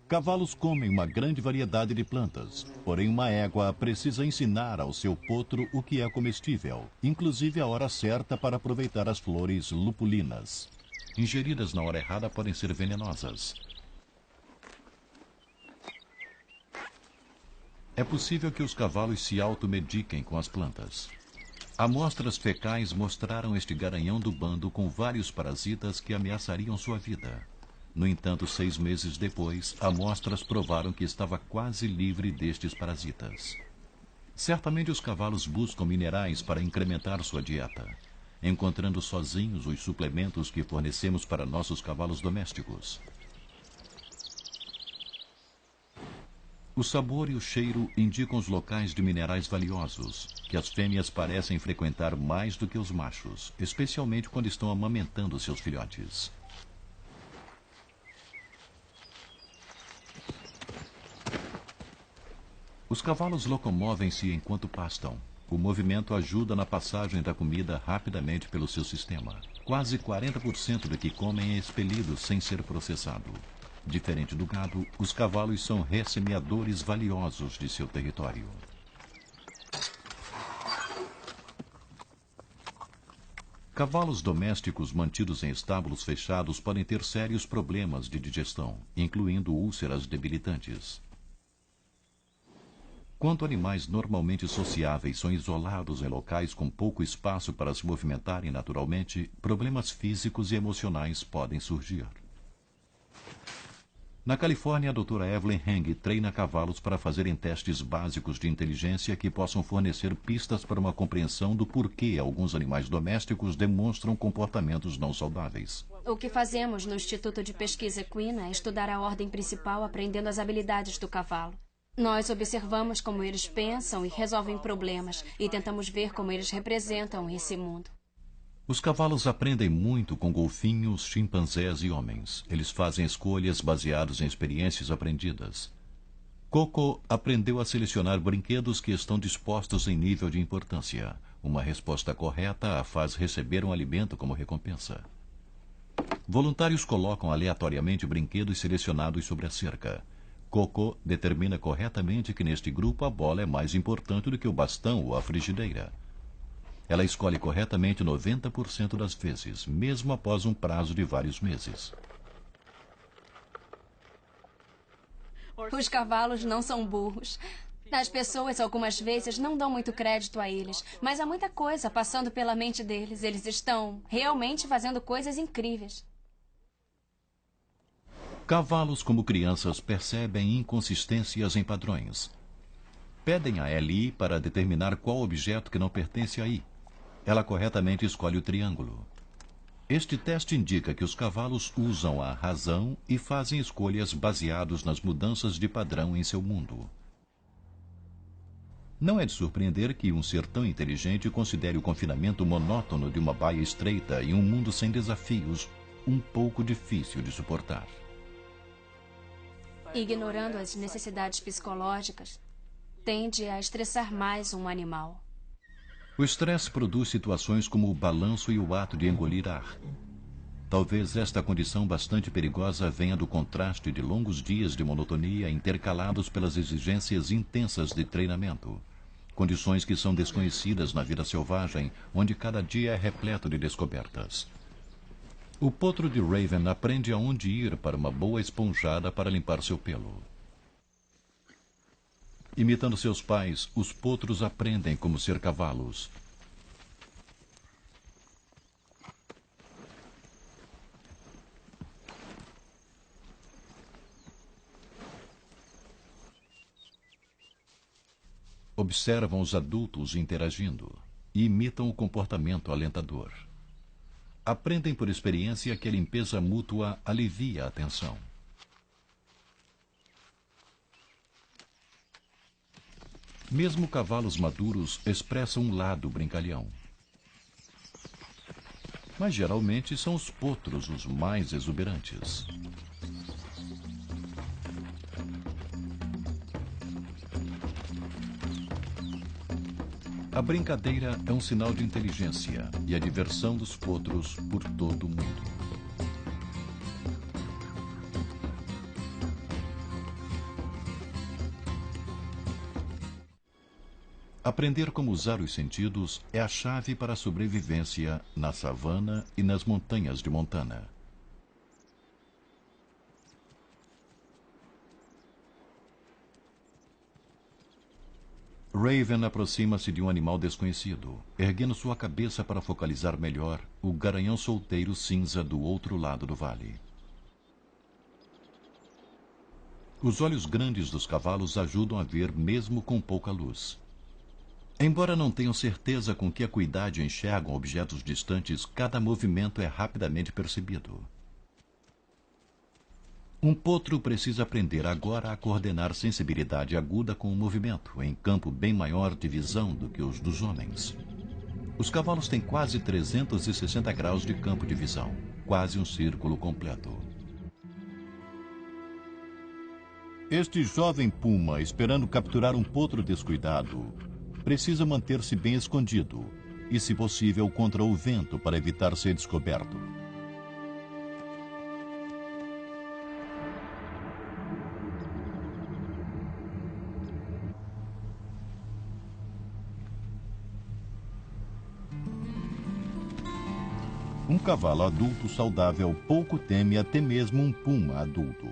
Cavalos comem uma grande variedade de plantas, porém uma égua precisa ensinar ao seu potro o que é comestível, inclusive a hora certa para aproveitar as flores lupulinas. Ingeridas na hora errada podem ser venenosas. É possível que os cavalos se automediquem com as plantas. Amostras fecais mostraram este garanhão do bando com vários parasitas que ameaçariam sua vida. No entanto, 6 meses depois, amostras provaram que estava quase livre destes parasitas. Certamente os cavalos buscam minerais para incrementar sua dieta, encontrando sozinhos os suplementos que fornecemos para nossos cavalos domésticos. O sabor e o cheiro indicam os locais de minerais valiosos, que as fêmeas parecem frequentar mais do que os machos, especialmente quando estão amamentando seus filhotes. Os cavalos locomovem-se enquanto pastam. O movimento ajuda na passagem da comida rapidamente pelo seu sistema. Quase 40% do que comem é expelido sem ser processado. Diferente do gado, os cavalos são ressemeadores valiosos de seu território. Cavalos domésticos mantidos em estábulos fechados podem ter sérios problemas de digestão, incluindo úlceras debilitantes. Quando animais normalmente sociáveis são isolados em locais com pouco espaço para se movimentarem naturalmente, problemas físicos e emocionais podem surgir. Na Califórnia, a doutora Evelyn Heng treina cavalos para fazerem testes básicos de inteligência que possam fornecer pistas para uma compreensão do porquê alguns animais domésticos demonstram comportamentos não saudáveis. O que fazemos no Instituto de Pesquisa Equina é estudar a ordem principal aprendendo as habilidades do cavalo. Nós observamos como eles pensam e resolvem problemas e tentamos ver como eles representam esse mundo. Os cavalos aprendem muito com golfinhos, chimpanzés e homens. Eles fazem escolhas baseadas em experiências aprendidas. Coco aprendeu a selecionar brinquedos que estão dispostos em nível de importância. Uma resposta correta a faz receber um alimento como recompensa. Voluntários colocam aleatoriamente brinquedos selecionados sobre a cerca. Coco determina corretamente que neste grupo a bola é mais importante do que o bastão ou a frigideira. Ela escolhe corretamente 90% das vezes, mesmo após um prazo de vários meses. Os cavalos não são burros. As pessoas algumas vezes não dão muito crédito a eles, mas há muita coisa passando pela mente deles. Eles estão realmente fazendo coisas incríveis. Cavalos, como crianças, percebem inconsistências em padrões. Pedem a Ellie para determinar qual objeto que não pertence a I. Ela corretamente escolhe o triângulo. Este teste indica que os cavalos usam a razão e fazem escolhas baseadas nas mudanças de padrão em seu mundo. Não é de surpreender que um ser tão inteligente considere o confinamento monótono de uma baia estreita e um mundo sem desafios um pouco difícil de suportar. Ignorando as necessidades psicológicas, tende a estressar mais um animal. O estresse produz situações como o balanço e o ato de engolir ar. Talvez esta condição bastante perigosa venha do contraste de longos dias de monotonia intercalados pelas exigências intensas de treinamento. Condições que são desconhecidas na vida selvagem, onde cada dia é repleto de descobertas. O potro de Raven aprende aonde ir para uma boa esponjada para limpar seu pelo. Imitando seus pais, os potros aprendem como ser cavalos. Observam os adultos interagindo e imitam o comportamento alentador. Aprendem por experiência que a limpeza mútua alivia a tensão. Mesmo cavalos maduros expressam um lado brincalhão. Mas geralmente são os potros os mais exuberantes. A brincadeira é um sinal de inteligência e a diversão dos potros por todo o mundo. Aprender como usar os sentidos é a chave para a sobrevivência na savana e nas montanhas de Montana. Raven aproxima-se de um animal desconhecido, erguendo sua cabeça para focalizar melhor o garanhão solteiro cinza do outro lado do vale. Os olhos grandes dos cavalos ajudam a ver mesmo com pouca luz. Embora não tenham certeza com que acuidade enxergam objetos distantes, cada movimento é rapidamente percebido. Um potro precisa aprender agora a coordenar sensibilidade aguda com o movimento, em campo bem maior de visão do que os dos homens. Os cavalos têm quase 360 graus de campo de visão, quase um círculo completo. Este jovem puma, esperando capturar um potro descuidado, precisa manter-se bem escondido e, se possível, contra o vento para evitar ser descoberto. Um cavalo adulto saudável pouco teme até mesmo um puma adulto.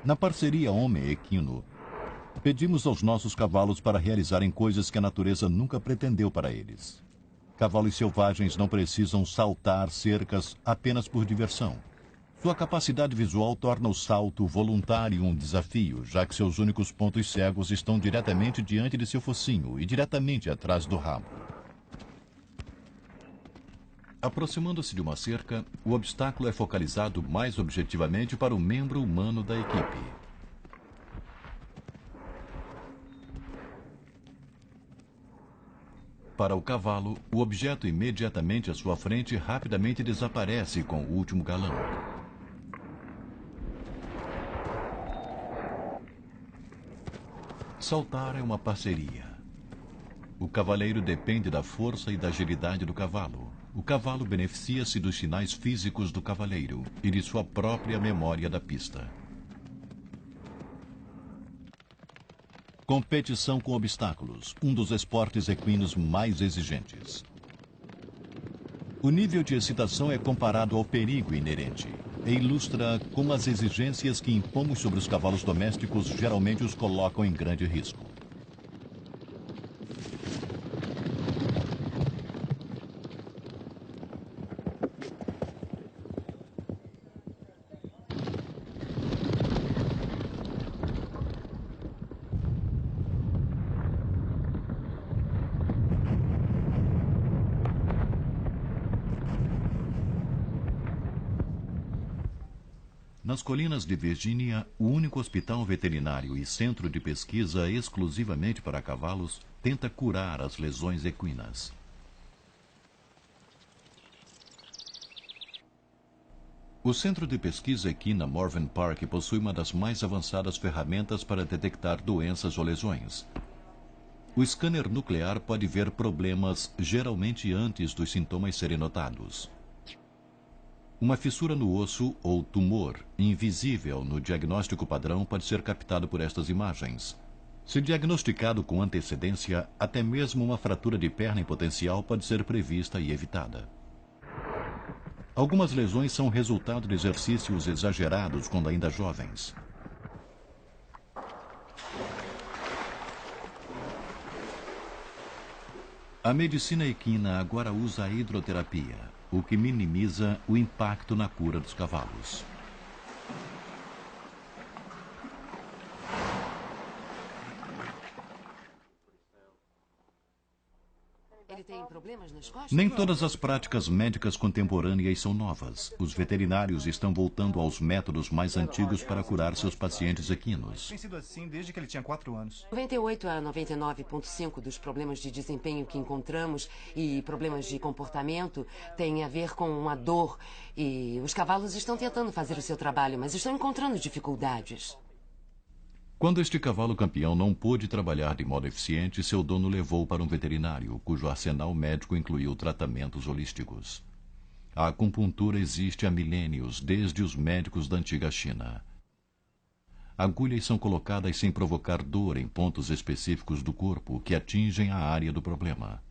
Na parceria homem-equino, pedimos aos nossos cavalos para realizarem coisas que a natureza nunca pretendeu para eles. Cavalos selvagens não precisam saltar cercas apenas por diversão. Sua capacidade visual torna o salto voluntário um desafio, já que seus únicos pontos cegos estão diretamente diante de seu focinho e diretamente atrás do rabo. Aproximando-se de uma cerca, o obstáculo é focalizado mais objetivamente para o membro humano da equipe. Para o cavalo, o objeto imediatamente à sua frente rapidamente desaparece com o último galão. Saltar é uma parceria. O cavaleiro depende da força e da agilidade do cavalo. O cavalo beneficia-se dos sinais físicos do cavaleiro e de sua própria memória da pista. Competição com obstáculos, um dos esportes equinos mais exigentes. O nível de excitação é comparado ao perigo inerente e ilustra como as exigências que impomos sobre os cavalos domésticos geralmente os colocam em grande risco. Nas colinas de Virgínia, o único hospital veterinário e centro de pesquisa exclusivamente para cavalos tenta curar as lesões equinas. O Centro de Pesquisa Equina Morven Park possui uma das mais avançadas ferramentas para detectar doenças ou lesões. O scanner nuclear pode ver problemas geralmente antes dos sintomas serem notados. Uma fissura no osso ou tumor, invisível no diagnóstico padrão, pode ser captado por estas imagens. Se diagnosticado com antecedência, até mesmo uma fratura de perna em potencial pode ser prevista e evitada. Algumas lesões são resultado de exercícios exagerados quando ainda jovens. A medicina equina agora usa a hidroterapia, o que minimiza o impacto na cura dos cavalos. Ele tem problemas nas costas? Nem todas as práticas médicas contemporâneas são novas. Os veterinários estão voltando aos métodos mais antigos para curar seus pacientes equinos. Tem sido assim desde que ele tinha 4 anos. 98 a 99,5% dos problemas de desempenho que encontramos e problemas de comportamento têm a ver com a dor. E os cavalos estão tentando fazer o seu trabalho, mas estão encontrando dificuldades. Quando este cavalo campeão não pôde trabalhar de modo eficiente, seu dono o levou para um veterinário, cujo arsenal médico incluiu tratamentos holísticos. A acupuntura existe há milênios, desde os médicos da antiga China. Agulhas são colocadas sem provocar dor em pontos específicos do corpo que atingem a área do problema.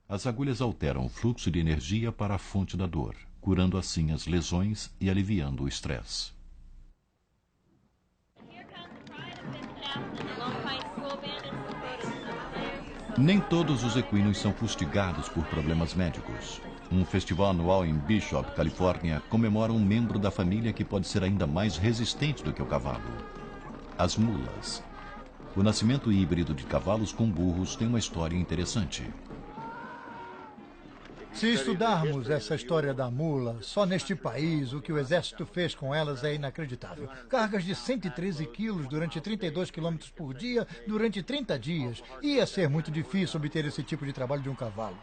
As agulhas alteram o fluxo de energia para a fonte da dor, curando assim as lesões e aliviando o estresse. Nem todos os equinos são fustigados por problemas médicos. Um festival anual em Bishop, Califórnia, comemora um membro da família que pode ser ainda mais resistente do que o cavalo: as mulas. O nascimento híbrido de cavalos com burros tem uma história interessante. Se estudarmos essa história da mula, só neste país o que o exército fez com elas é inacreditável. Cargas de 113 quilos durante 32 quilômetros por dia durante 30 dias. Ia ser muito difícil obter esse tipo de trabalho de um cavalo.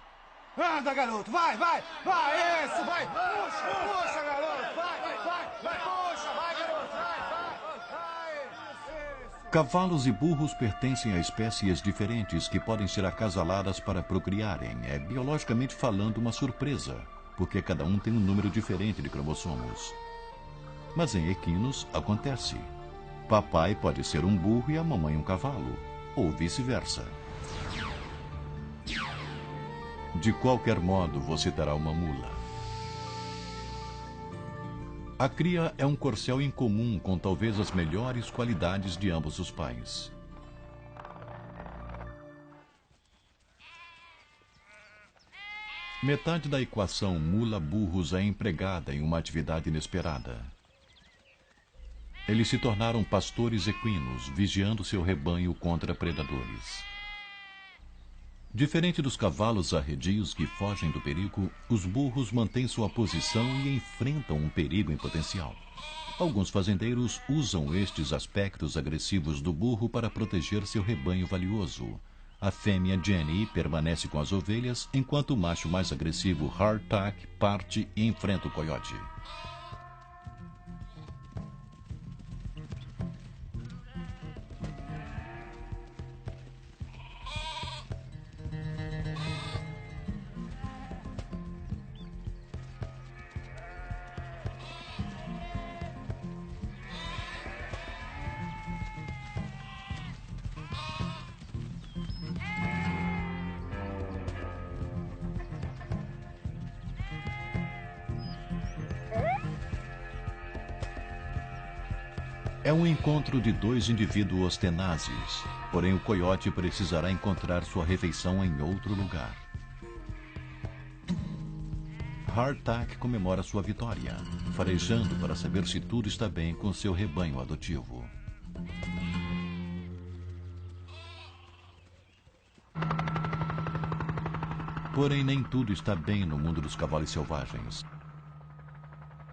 Anda, garoto, vai, vai, vai, isso, vai, puxa, garoto, vai, puxa, vai, garoto, vai. Cavalos e burros pertencem a espécies diferentes que podem ser acasaladas para procriarem. É, biologicamente falando, uma surpresa, porque cada um tem um número diferente de cromossomos. Mas em equinos acontece. Papai pode ser um burro e a mamãe um cavalo, ou vice-versa. De qualquer modo, você terá uma mula. A cria é um corcel incomum com talvez as melhores qualidades de ambos os pais. Metade da equação mula-burros é empregada em uma atividade inesperada. Eles se tornaram pastores equinos, vigiando seu rebanho contra predadores. Diferente dos cavalos arredios que fogem do perigo, os burros mantêm sua posição e enfrentam um perigo em potencial. Alguns fazendeiros usam estes aspectos agressivos do burro para proteger seu rebanho valioso. A fêmea Jenny permanece com as ovelhas, enquanto o macho mais agressivo Hardtack parte e enfrenta o coiote. É um encontro de dois indivíduos tenazes, porém o coiote precisará encontrar sua refeição em outro lugar. Hardtack comemora sua vitória, farejando para saber se tudo está bem com seu rebanho adotivo. Porém, nem tudo está bem no mundo dos cavalos selvagens.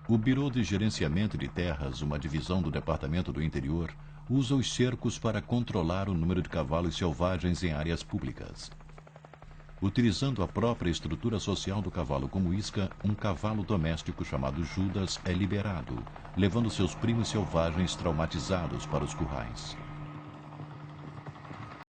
O Bureau de Gerenciamento de Terras, uma divisão do Departamento do Interior, usa os cercos para controlar o número de cavalos selvagens em áreas públicas. Utilizando a própria estrutura social do cavalo como isca, um cavalo doméstico chamado Judas é liberado, levando seus primos selvagens traumatizados para os currais.